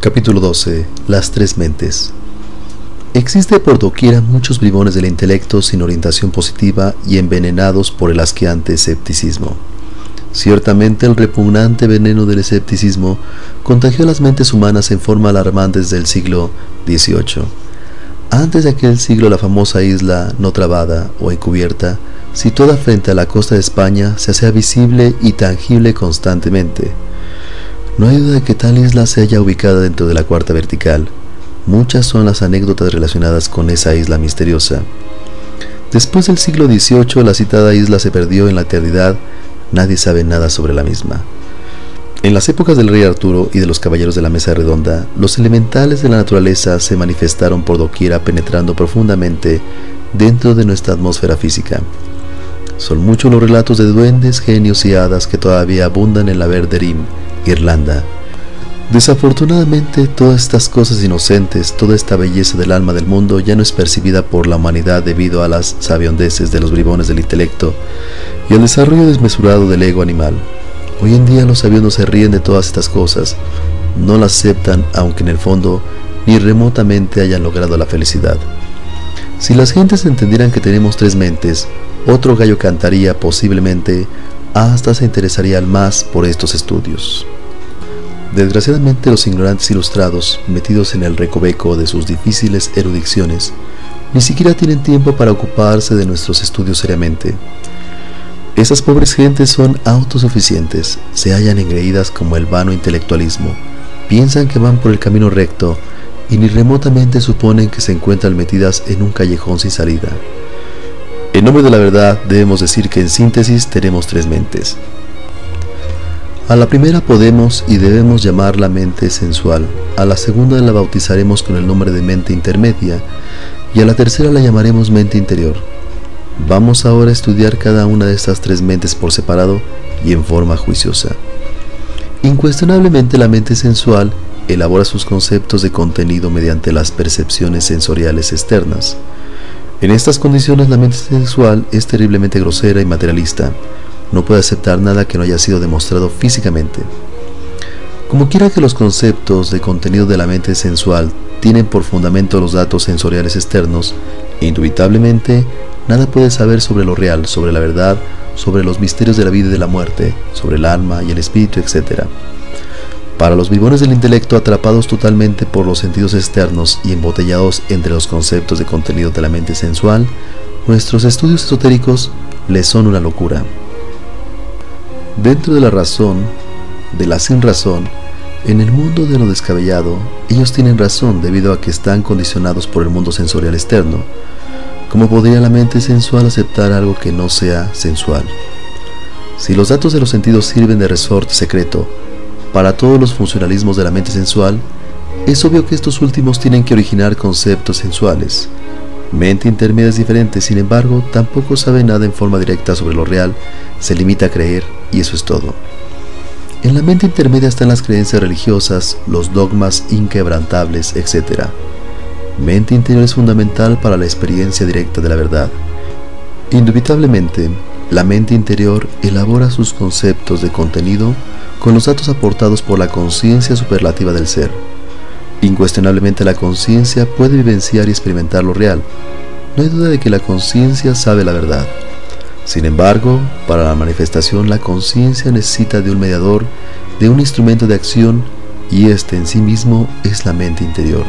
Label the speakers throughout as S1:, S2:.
S1: Capítulo 12. Las tres mentes. Existe por doquiera muchos bribones del intelecto sin orientación positiva y envenenados por el asqueante escepticismo. Ciertamente el repugnante veneno del escepticismo contagió las mentes humanas en forma alarmante desde el siglo XVIII. Antes de aquel siglo, la famosa isla no trabada o encubierta, situada frente a la costa de España, se hacía visible y tangible constantemente. No hay duda de que tal isla se halla ubicada dentro de la cuarta vertical. Muchas son las anécdotas relacionadas con esa isla misteriosa. Después del siglo XVIII, la citada isla se perdió en la eternidad. Nadie sabe nada sobre la misma. En las épocas del rey Arturo y de los caballeros de la mesa redonda, los elementales de la naturaleza se manifestaron por doquiera, penetrando profundamente dentro de nuestra atmósfera física. Son muchos los relatos de duendes, genios y hadas que todavía abundan en la Verderim, Irlanda. Desafortunadamente, todas estas cosas inocentes, toda esta belleza del alma del mundo ya no es percibida por la humanidad debido a las sabiondeces de los bribones del intelecto y al desarrollo desmesurado del ego animal. Hoy en día los sabiondos se ríen de todas estas cosas, no las aceptan, aunque en el fondo ni remotamente hayan logrado la felicidad. Si las gentes entendieran que tenemos tres mentes, otro gallo cantaría posiblemente, hasta se interesarían más por estos estudios. Desgraciadamente, los ignorantes ilustrados, metidos en el recoveco de sus difíciles erudiciones, ni siquiera tienen tiempo para ocuparse de nuestros estudios seriamente. Esas pobres gentes son autosuficientes, se hallan engreídas como el vano intelectualismo, piensan que van por el camino recto y ni remotamente suponen que se encuentran metidas en un callejón sin salida. En nombre de la verdad, debemos decir que en síntesis tenemos tres mentes. A la primera podemos y debemos llamarla mente sensual, a la segunda la bautizaremos con el nombre de mente intermedia y a la tercera la llamaremos mente interior. Vamos ahora a estudiar cada una de estas tres mentes por separado y en forma juiciosa. Incuestionablemente la mente sensual elabora sus conceptos de contenido mediante las percepciones sensoriales externas. En estas condiciones la mente sensual es terriblemente grosera y materialista. No puede aceptar nada que no haya sido demostrado físicamente. Como quiera que los conceptos de contenido de la mente sensual tienen por fundamento los datos sensoriales externos, indubitablemente nada puede saber sobre lo real, sobre la verdad, sobre los misterios de la vida y de la muerte, sobre el alma y el espíritu, etc. Para los bribones del intelecto, atrapados totalmente por los sentidos externos y embotellados entre los conceptos de contenido de la mente sensual, nuestros estudios esotéricos les son una locura. Dentro de la razón, de la sin razón, en el mundo de lo descabellado, ellos tienen razón debido a que están condicionados por el mundo sensorial externo. ¿Cómo podría la mente sensual aceptar algo que no sea sensual? Si los datos de los sentidos sirven de resorte secreto para todos los funcionalismos de la mente sensual, es obvio que estos últimos tienen que originar conceptos sensuales. Mente intermedia es diferente, sin embargo, tampoco sabe nada en forma directa sobre lo real, se limita a creer y eso es todo. En la mente intermedia están las creencias religiosas, los dogmas inquebrantables, etc. Mente interior es fundamental para la experiencia directa de la verdad. Indubitablemente, la mente interior elabora sus conceptos de contenido con los datos aportados por la conciencia superlativa del ser. Incuestionablemente la conciencia puede vivenciar y experimentar lo real. No hay duda de que la conciencia sabe la verdad. Sin embargo, para la manifestación la conciencia necesita de un mediador, de un instrumento de acción, y este en sí mismo es la mente interior.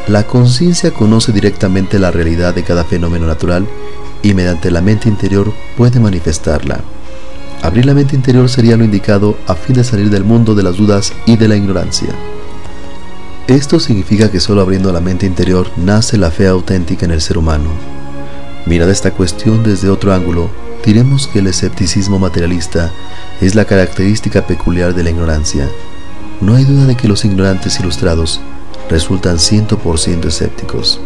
S1: La conciencia conoce directamente la realidad de cada fenómeno natural y mediante la mente interior puede manifestarla. Abrir la mente interior sería lo indicado a fin de salir del mundo de las dudas y de la ignorancia. Esto significa que solo abriendo la mente interior nace la fe auténtica en el ser humano. Mirada esta cuestión desde otro ángulo, diremos que el escepticismo materialista es la característica peculiar de la ignorancia. No hay duda de que los ignorantes ilustrados resultan 100% escépticos.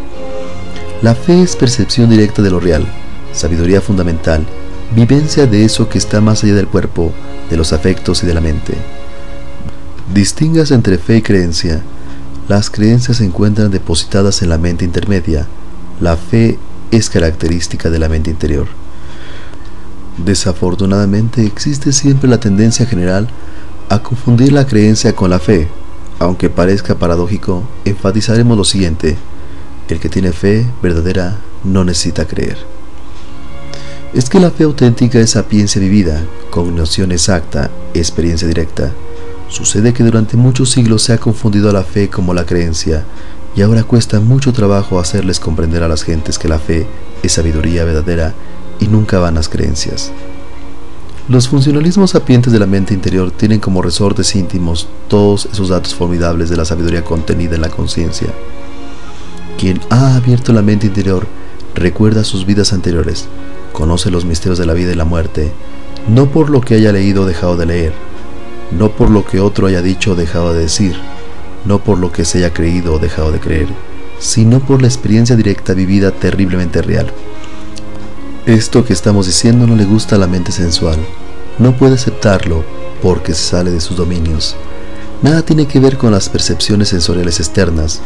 S1: La fe es percepción directa de lo real, sabiduría fundamental, vivencia de eso que está más allá del cuerpo, de los afectos y de la mente. Distingas entre fe y creencia. Las creencias se encuentran depositadas en la mente intermedia. La fe es característica de la mente interior. Desafortunadamente existe siempre la tendencia general a confundir la creencia con la fe, Aunque parezca paradójico, enfatizaremos lo siguiente: el que tiene fe verdadera no necesita creer. Es que la fe auténtica es sapiencia vivida, cognición exacta, experiencia directa. Sucede que durante muchos siglos se ha confundido a la fe como la creencia, y ahora cuesta mucho trabajo hacerles comprender a las gentes que la fe es sabiduría verdadera y nunca vanas creencias. Los funcionalismos sapientes de la mente interior tienen como resortes íntimos todos esos datos formidables de la sabiduría contenida en la conciencia. Quien ha abierto la mente interior recuerda sus vidas anteriores, conoce los misterios de la vida y la muerte, no por lo que haya leído o dejado de leer, no por lo que otro haya dicho o dejado de decir, no por lo que se haya creído o dejado de creer, sino por la experiencia directa vivida terriblemente real. Esto que estamos diciendo no le gusta a la mente sensual, no puede aceptarlo porque se sale de sus dominios. Nada tiene que ver con las percepciones sensoriales externas,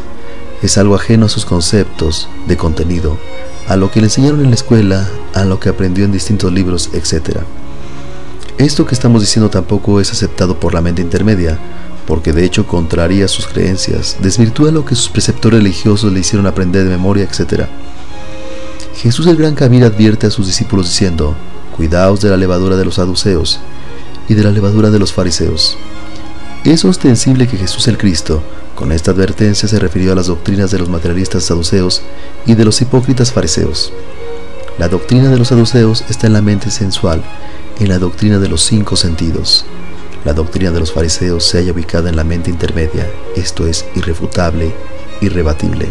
S1: es algo ajeno a sus conceptos de contenido, a lo que le enseñaron en la escuela, a lo que aprendió en distintos libros, etc. Esto que estamos diciendo tampoco es aceptado por la mente intermedia, porque de hecho contraría sus creencias, desvirtúa lo que sus preceptores religiosos le hicieron aprender de memoria, etc. Jesús el Gran Kabir advierte a sus discípulos diciendo: cuidaos de la levadura de los saduceos y de la levadura de los fariseos. Es ostensible que Jesús el Cristo, con esta advertencia, se refirió a las doctrinas de los materialistas saduceos y de los hipócritas fariseos. La doctrina de los saduceos está en la mente sensual, en la doctrina de los 5 sentidos. La doctrina de los fariseos se halla ubicada en la mente intermedia, esto es irrefutable, irrebatible.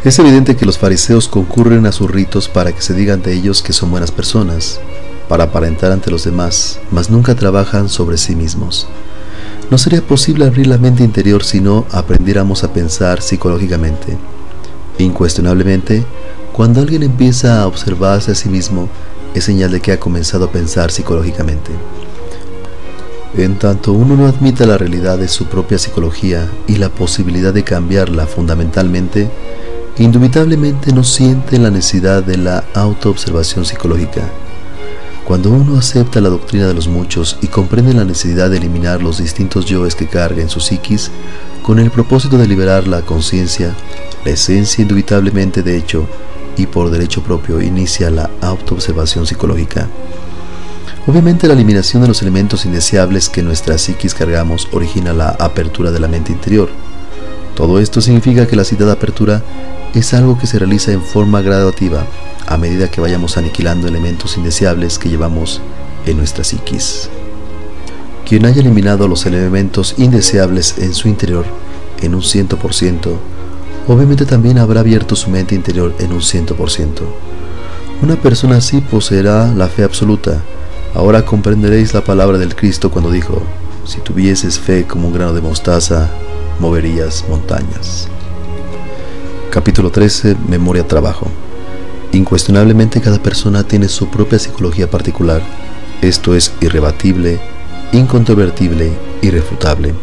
S1: Es evidente que los fariseos concurren a sus ritos para que se diga ante ellos que son buenas personas, para aparentar ante los demás, mas nunca trabajan sobre sí mismos. No sería posible abrir la mente interior si no aprendiéramos a pensar psicológicamente. Incuestionablemente, cuando alguien empieza a observarse a sí mismo, es señal de que ha comenzado a pensar psicológicamente. En tanto uno no admita la realidad de su propia psicología y la posibilidad de cambiarla fundamentalmente, indubitablemente no siente la necesidad de la autoobservación psicológica. Cuando uno acepta la doctrina de los muchos y comprende la necesidad de eliminar los distintos yoes que carga en su psiquis, con el propósito de liberar la conciencia, la esencia indubitablemente de hecho y por derecho propio inicia la autoobservación psicológica. Obviamente la eliminación de los elementos indeseables que en nuestra psiquis cargamos origina la apertura de la mente interior. Todo esto significa que la citada apertura es algo que se realiza en forma gradativa a medida que vayamos aniquilando elementos indeseables que llevamos en nuestra psiquis. Quien haya eliminado los elementos indeseables en su interior en un 100%, obviamente también habrá abierto su mente interior en un 100%. Una persona así poseerá la fe absoluta. Ahora comprenderéis la palabra del Cristo cuando dijo: si tuvieses fe como un grano de mostaza, moverías montañas. Capítulo 13. Memoria-trabajo. Incuestionablemente cada persona tiene su propia psicología particular. Esto es irrebatible, incontrovertible, irrefutable.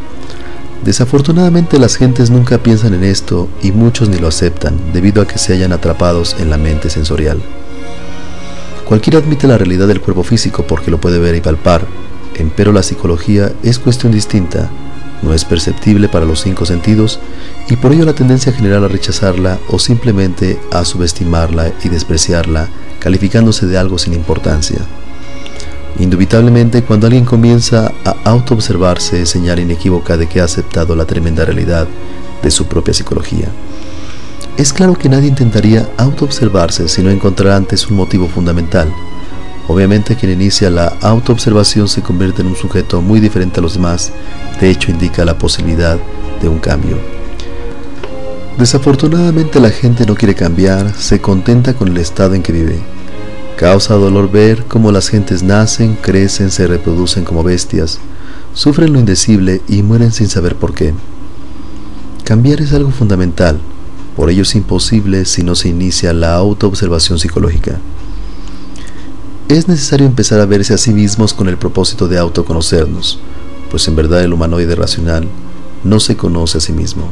S1: Desafortunadamente las gentes nunca piensan en esto y muchos ni lo aceptan debido a que se hallan atrapados en la mente sensorial. Cualquiera admite la realidad del cuerpo físico porque lo puede ver y palpar, empero la psicología es cuestión distinta, no es perceptible para los 5 sentidos y por ello la tendencia general a rechazarla o simplemente a subestimarla y despreciarla, calificándose de algo sin importancia. Indubitablemente, cuando alguien comienza a autoobservarse, es señal inequívoca de que ha aceptado la tremenda realidad de su propia psicología. Es claro que nadie intentaría autoobservarse si no encontrara antes un motivo fundamental. Obviamente quien inicia la autoobservación se convierte en un sujeto muy diferente a los demás, de hecho indica la posibilidad de un cambio. Desafortunadamente la gente no quiere cambiar, se contenta con el estado en que vive. Causa dolor ver cómo las gentes nacen, crecen, se reproducen como bestias, sufren lo indecible y mueren sin saber por qué. Cambiar es algo fundamental, por ello es imposible si no se inicia la autoobservación psicológica. Es necesario empezar a verse a sí mismos con el propósito de autoconocernos, pues en verdad el humanoide racional no se conoce a sí mismo.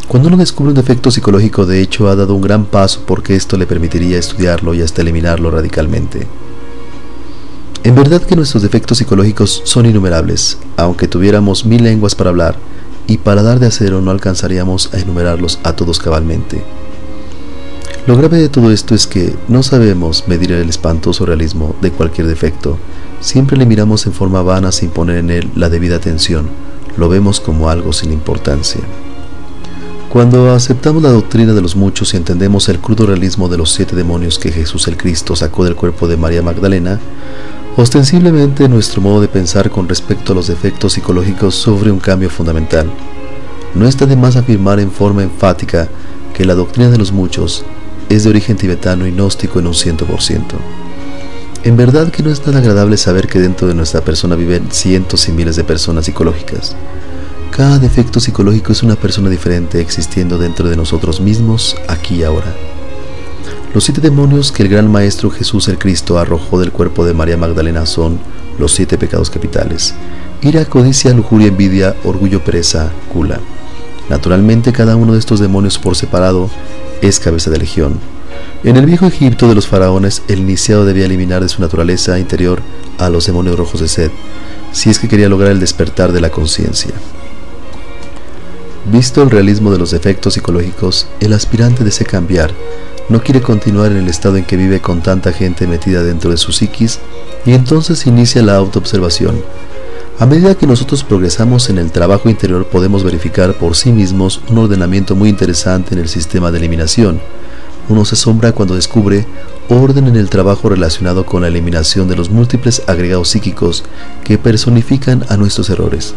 S1: Cuando uno descubre un defecto psicológico, de hecho ha dado un gran paso porque esto le permitiría estudiarlo y hasta eliminarlo radicalmente. En verdad que nuestros defectos psicológicos son innumerables, aunque tuviéramos 1000 lenguas para hablar y paladar de acero no alcanzaríamos a enumerarlos a todos cabalmente. Lo grave de todo esto es que no sabemos medir el espantoso realismo de cualquier defecto. Siempre le miramos en forma vana sin poner en él la debida atención. Lo vemos como algo sin importancia. Cuando aceptamos la doctrina de los muchos y entendemos el crudo realismo de los 7 demonios que Jesús el Cristo sacó del cuerpo de María Magdalena, ostensiblemente nuestro modo de pensar con respecto a los defectos psicológicos sufre un cambio fundamental. No está de más afirmar en forma enfática que la doctrina de los muchos es de origen tibetano y gnóstico en un 100%. En verdad que no es tan agradable saber que dentro de nuestra persona viven cientos y miles de personas psicológicas. Cada defecto psicológico es una persona diferente existiendo dentro de nosotros mismos, aquí y ahora. Los 7 demonios que el gran Maestro Jesús el Cristo arrojó del cuerpo de María Magdalena son los 7 pecados capitales: ira, codicia, lujuria, envidia, orgullo, pereza, gula. Naturalmente, cada uno de estos demonios por separado es cabeza de legión. En el viejo Egipto de los faraones, el iniciado debía eliminar de su naturaleza interior a los demonios rojos de sed, si es que quería lograr el despertar de la conciencia. Visto el realismo de los defectos psicológicos, el aspirante desea cambiar. No quiere continuar en el estado en que vive con tanta gente metida dentro de su psiquis, y entonces inicia la autoobservación. A medida que nosotros progresamos en el trabajo interior, podemos verificar por sí mismos un ordenamiento muy interesante en el sistema de eliminación. Uno se asombra cuando descubre orden en el trabajo relacionado con la eliminación de los múltiples agregados psíquicos que personifican a nuestros errores.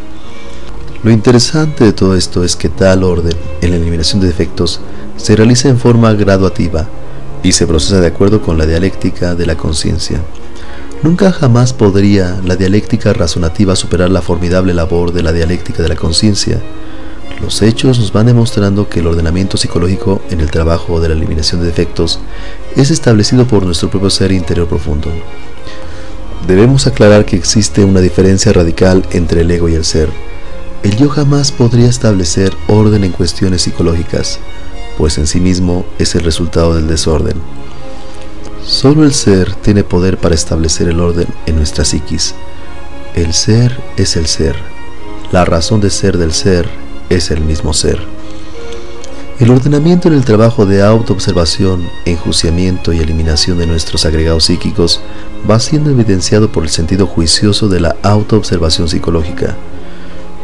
S1: Lo interesante de todo esto es que tal orden en la eliminación de defectos se realiza en forma graduativa y se procesa de acuerdo con la dialéctica de la conciencia. Nunca jamás podría la dialéctica razonativa superar la formidable labor de la dialéctica de la conciencia. Los hechos nos van demostrando que el ordenamiento psicológico en el trabajo de la eliminación de defectos es establecido por nuestro propio ser interior profundo. Debemos aclarar que existe una diferencia radical entre el ego y el ser. El yo jamás podría establecer orden en cuestiones psicológicas, pues en sí mismo es el resultado del desorden. Solo el ser tiene poder para establecer el orden en nuestra psiquis. El ser es el ser. La razón de ser del ser es el mismo ser. El ordenamiento en el trabajo de autoobservación, enjuiciamiento y eliminación de nuestros agregados psíquicos va siendo evidenciado por el sentido juicioso de la autoobservación psicológica.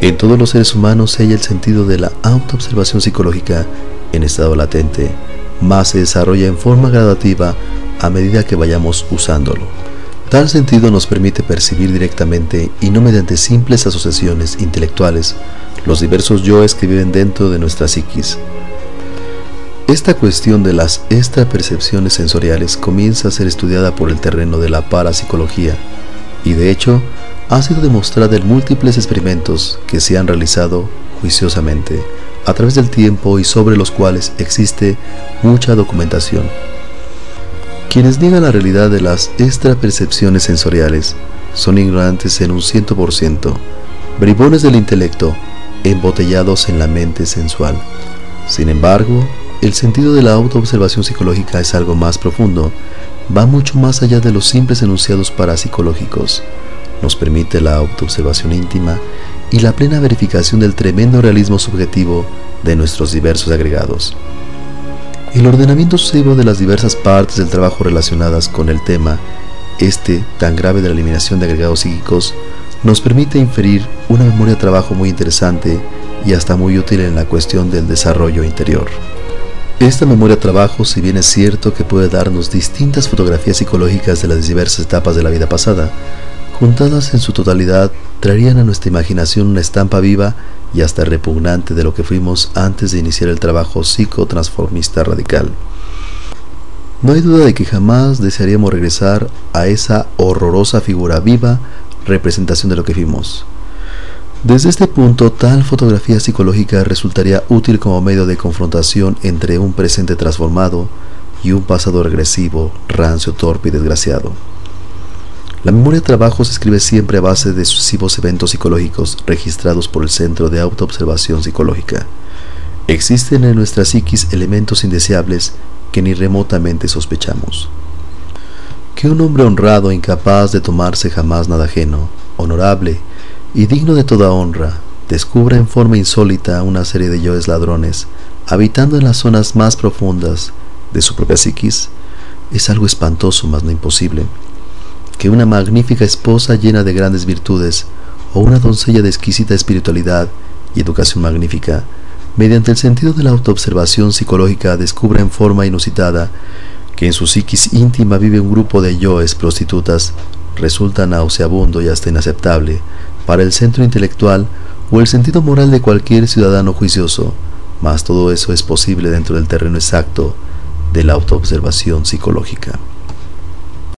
S1: En todos los seres humanos se halla el sentido de la autoobservación psicológica en estado latente, más se desarrolla en forma gradativa a medida que vayamos usándolo. Tal sentido nos permite percibir directamente y no mediante simples asociaciones intelectuales los diversos yoes que viven dentro de nuestra psiquis. Esta cuestión de las extrapercepciones sensoriales comienza a ser estudiada por el terreno de la parapsicología y de hecho ha sido demostrada en múltiples experimentos que se han realizado juiciosamente a través del tiempo y sobre los cuales existe mucha documentación. Quienes niegan la realidad de las extrapercepciones sensoriales son ignorantes en un 100%, bribones del intelecto embotellados en la mente sensual. Sin embargo, el sentido de la autoobservación psicológica es algo más profundo, va mucho más allá de los simples enunciados parapsicológicos. Nos permite la autoobservación íntima y la plena verificación del tremendo realismo subjetivo de nuestros diversos agregados. El ordenamiento sucesivo de las diversas partes del trabajo relacionadas con el tema, tan grave de la eliminación de agregados psíquicos, nos permite inferir una memoria de trabajo muy interesante y hasta muy útil en la cuestión del desarrollo interior. Esta memoria de trabajo, si bien es cierto que puede darnos distintas fotografías psicológicas de las diversas etapas de la vida pasada, juntadas en su totalidad, traerían a nuestra imaginación una estampa viva y hasta repugnante de lo que fuimos antes de iniciar el trabajo psicotransformista radical. No hay duda de que jamás desearíamos regresar a esa horrorosa figura viva, representación de lo que fuimos. Desde este punto, tal fotografía psicológica resultaría útil como medio de confrontación entre un presente transformado y un pasado regresivo, rancio, torpe y desgraciado. La memoria de trabajo se escribe siempre a base de sucesivos eventos psicológicos registrados por el Centro de Autoobservación Psicológica. Existen en nuestra psiquis elementos indeseables que ni remotamente sospechamos. Que un hombre honrado, incapaz de tomarse jamás nada ajeno, honorable y digno de toda honra, descubra en forma insólita una serie de yoes ladrones, habitando en las zonas más profundas de su propia psiquis, es algo espantoso, mas no imposible. Que una magnífica esposa llena de grandes virtudes, o una doncella de exquisita espiritualidad y educación magnífica, mediante el sentido de la autoobservación psicológica, descubra en forma inusitada que en su psiquis íntima vive un grupo de yoes prostitutas, resulta nauseabundo y hasta inaceptable para el centro intelectual o el sentido moral de cualquier ciudadano juicioso, mas todo eso es posible dentro del terreno exacto de la autoobservación psicológica.